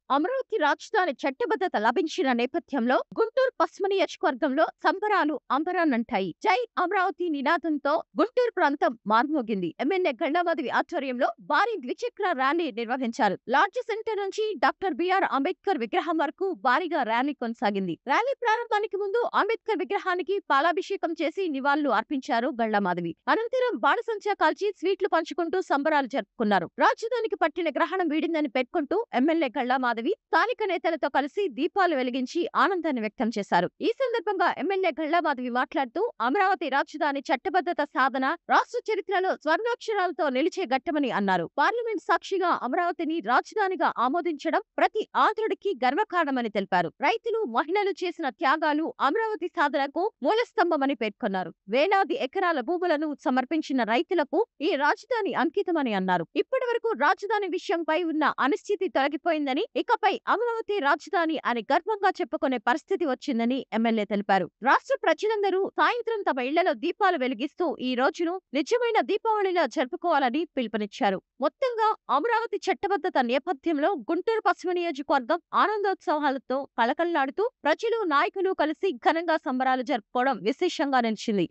అమరావతి రాజధాని చట్టబద్ధత లభించిన నేపథ్యంలో గుంటూరు పశ్చిమ నియోజకవర్గంలో సంబరాలు అంబరాన్నంటాయి. జై అమరావతి నినాదంతో గుంటూరు ప్రాంతం మార్మోగింది. ఎమ్మెల్యే గండామాధవి ఆధ్వర్యంలో భారీ ద్విచక్ర ర్యాలీ నిర్వహించారు. లాడ్జ్ సెంటర్ నుంచి డాక్టర్ బిఆర్ అంబేద్కర్ విగ్రహం వరకు భారీగా ర్యాలీ కొనసాగింది. ర్యాలీ ప్రారంభానికి ముందు అంబేద్కర్ విగ్రహానికి పాలాభిషేకం చేసి నివాళులు అర్పించారు గండామాధవి. అనంతరం బాణసంచా కాల్చి స్వీట్లు పంచుకుంటూ సంబరాలు జరుపుకున్నారు. రాజధానికి పట్టిన గ్రహణం వీడిందని పేర్కొంటూ ఎమ్మెల్యే గండామాధవి స్థానిక నేతలతో కలిసి దీపాలు వెలిగించి ఆనందాన్ని వ్యక్తం చేశారు. ఈ సందర్భంగా ఎమ్మెల్యే గండామాధవి మాట్లాడుతూ అమరావతి రాజధాని చట్టబద్ధత సాధన రాష్ట్ర చరిత్రలో స్వర్ణాక్షరాలతో నిలిచే ఘట్టమని అన్నారు. పార్లమెంట్ సాక్షిగా అమరావతిని రాజధానిగా ఆమోదించడం ప్రతి ఆంధ్రుడికి గర్వకారణమని తెలిపారు. రైతులు, మహిళలు చేసిన త్యాగాలు అమరావతి సాధనకు మూలస్తంభమని పేర్కొన్నారు. వేలాది ఎకరాల భూములను సమర్పించిన రైతులకు ఈ రాజధాని అంకితమని అన్నారు. ఇప్పటి వరకు రాజధాని విషయంపై ఉన్న అనిశ్చితి తొలగిపోయిందని, ఇకపై అమరావతి రాజధాని అని గర్వంగా చెప్పుకునే పరిస్థితి వచ్చిందని ఎమ్మెల్యే తెలిపారు. రాష్ట్ర ప్రజలందరూ సాయంత్రం తమ ఇళ్లలో దీపాలు వెలిగిస్తూ ఈ రోజును నిజమైన దీపావళిలా జరుపుకోవాలని పిలుపునిచ్చారు. మొత్తంగా అమరావతి చట్టబద్ధత నేపథ్యంలో గుంటూరు పశ్చిమ నియోజకవర్గం ఆనందోత్సవాలతో కళకళలాడుతూ ప్రజలు, నాయకులు కలిసి ఘనంగా సంబరాలు జరుపుకోవడం విశేషంగా నిలిచింది.